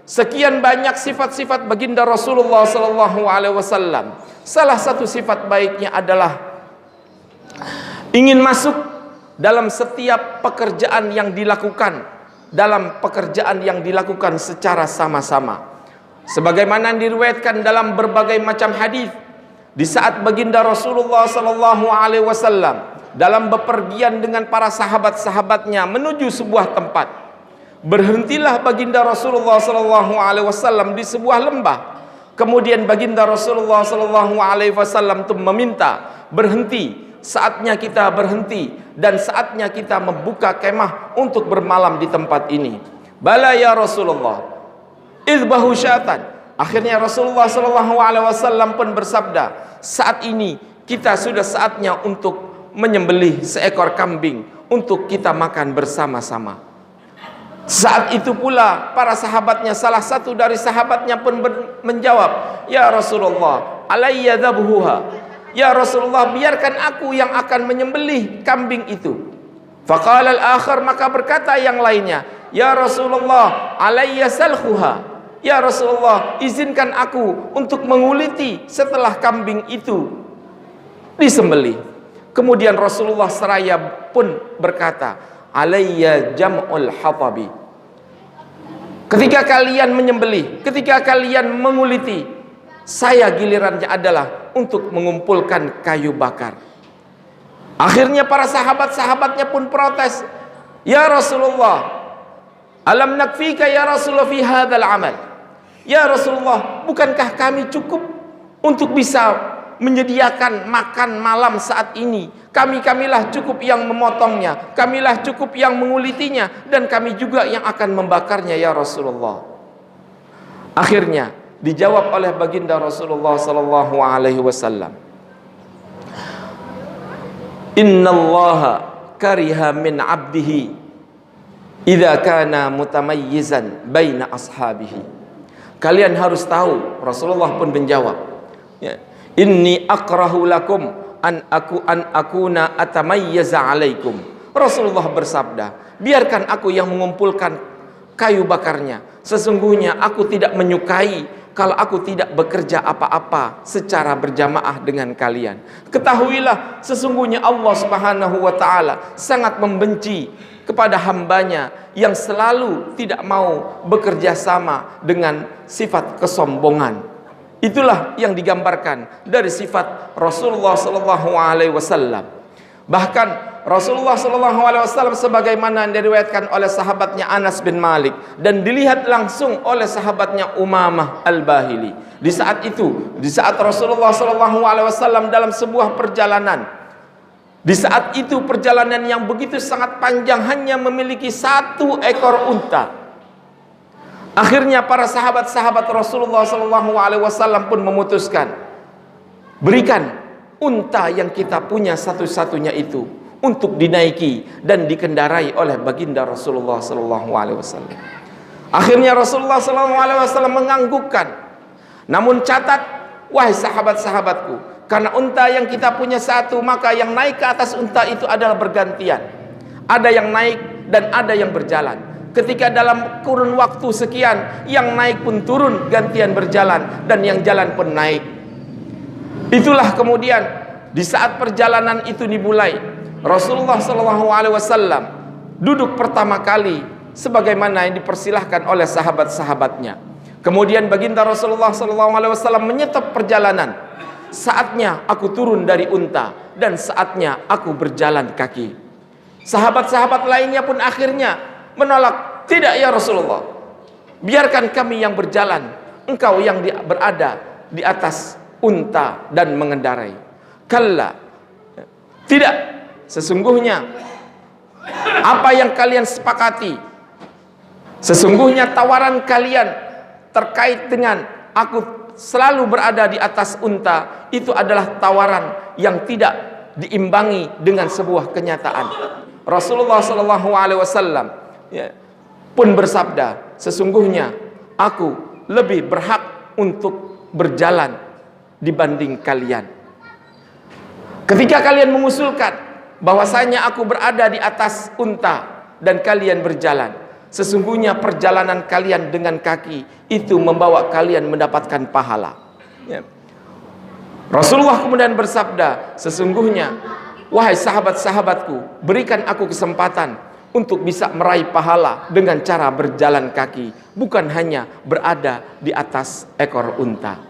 sekian banyak sifat-sifat baginda Rasulullah sallallahu alaihi wasallam. Salah satu sifat baiknya adalah ingin masuk dalam setiap pekerjaan yang dilakukan, secara sama-sama. Sebagaimana diriwayatkan dalam berbagai macam hadis, di saat baginda Rasulullah sallallahu alaihi wasallam dalam bepergian dengan para sahabat-sahabatnya menuju sebuah tempat, berhentilah baginda Rasulullah sallallahu alaihi wasallam di sebuah lembah. Kemudian baginda Rasulullah sallallahu alaihi wasallam itu meminta berhenti. Saatnya kita berhenti dan saatnya kita membuka kemah untuk bermalam di tempat ini. Bala ya Rasulullah, idbahu syatan. Akhirnya Rasulullah sallallahu alaihi wasallam pun bersabda, saat ini kita sudah saatnya untuk menyembelih seekor kambing untuk kita makan bersama-sama. Saat itu pula para sahabatnya, salah satu dari sahabatnya pun menjawab, ya Rasulullah, alayya dhabhuha. Ya Rasulullah, biarkan aku yang akan menyembelih kambing itu. Faqala al-akhar, maka berkata yang lainnya, ya Rasulullah, alayya salkhuha. Ya Rasulullah, izinkan aku untuk menguliti setelah kambing itu disembelih. Kemudian Rasulullah seraya pun berkata, alayya jam'ul hatabi. Ketika kalian menyembelih, ketika kalian menguliti, saya gilirannya adalah untuk mengumpulkan kayu bakar. Akhirnya para sahabat-sahabatnya pun protes, ya Rasulullah, alam nakfika ya Rasulullah fi hadzal amal. Ya Rasulullah, bukankah kami cukup untuk bisa menyediakan makan malam saat ini? Kamilah cukup yang memotongnya, kamilah cukup yang mengulitinya, dan kami juga yang akan membakarnya ya Rasulullah. Akhirnya dijawab oleh baginda Rasulullah sallallahu alaihi wasallam, innallaha kariha min 'abdihi idza kana mutamayyizan baina ashabihi. Kalian harus tahu, Rasulullah pun menjawab, ya, inni akrahu lakum an akuna atamayyaza alaikum. Rasulullah bersabda, biarkan aku yang mengumpulkan kayu bakarnya. Sesungguhnya aku tidak menyukai kalau aku tidak bekerja apa-apa secara berjamaah dengan kalian. Ketahuilah, sesungguhnya Allah Subhanahu wa ta'ala sangat membenci kepada hambanya yang selalu tidak mau bekerja sama dengan sifat kesombongan. Itulah yang digambarkan dari sifat Rasulullah sallallahu alaihi wasallam. Bahkan Rasulullah sallallahu alaihi wasallam sebagaimana yang diriwayatkan oleh sahabatnya Anas bin Malik dan dilihat langsung oleh sahabatnya Umamah Al-Bahili. Di saat itu, di saat Rasulullah sallallahu alaihi wasallam dalam sebuah perjalanan, di saat itu perjalanan yang begitu sangat panjang, hanya memiliki satu ekor unta. Akhirnya para sahabat-sahabat Rasulullah sallallahu alaihi wasallam pun memutuskan, berikan unta yang kita punya satu-satunya itu untuk dinaiki dan dikendarai oleh baginda Rasulullah sallallahu alaihi wasallam. Akhirnya Rasulullah sallallahu alaihi wasallam menganggukkan, namun catat, wahai sahabat-sahabatku, karena unta yang kita punya satu, maka yang naik ke atas unta itu adalah bergantian. Ada yang naik dan ada yang berjalan. Ketika dalam kurun waktu sekian, yang naik pun turun gantian berjalan, dan yang jalan pun naik. Itulah kemudian di saat perjalanan itu dimulai, Rasulullah SAW duduk pertama kali sebagaimana yang dipersilahkan oleh sahabat-sahabatnya. Kemudian baginda Rasulullah SAW menyetop perjalanan. Saatnya aku turun dari unta dan saatnya aku berjalan kaki. Sahabat-sahabat lainnya pun akhirnya menolak, tidak ya Rasulullah, biarkan kami yang berjalan, engkau yang berada di atas unta dan mengendarai. Kalla, tidak, sesungguhnya apa yang kalian sepakati, sesungguhnya tawaran kalian terkait dengan aku selalu berada di atas unta, itu adalah tawaran yang tidak diimbangi dengan sebuah kenyataan. Rasulullah SAW pun bersabda, sesungguhnya aku lebih berhak untuk berjalan dibanding kalian. Ketika kalian mengusulkan bahwasanya aku berada di atas unta dan kalian berjalan, Sesungguhnya perjalanan kalian dengan kaki itu membawa kalian mendapatkan pahala. Ya. Rasulullah kemudian bersabda, sesungguhnya wahai sahabat-sahabatku, berikan aku kesempatan untuk bisa meraih pahala dengan cara berjalan kaki, bukan hanya berada di atas ekor unta.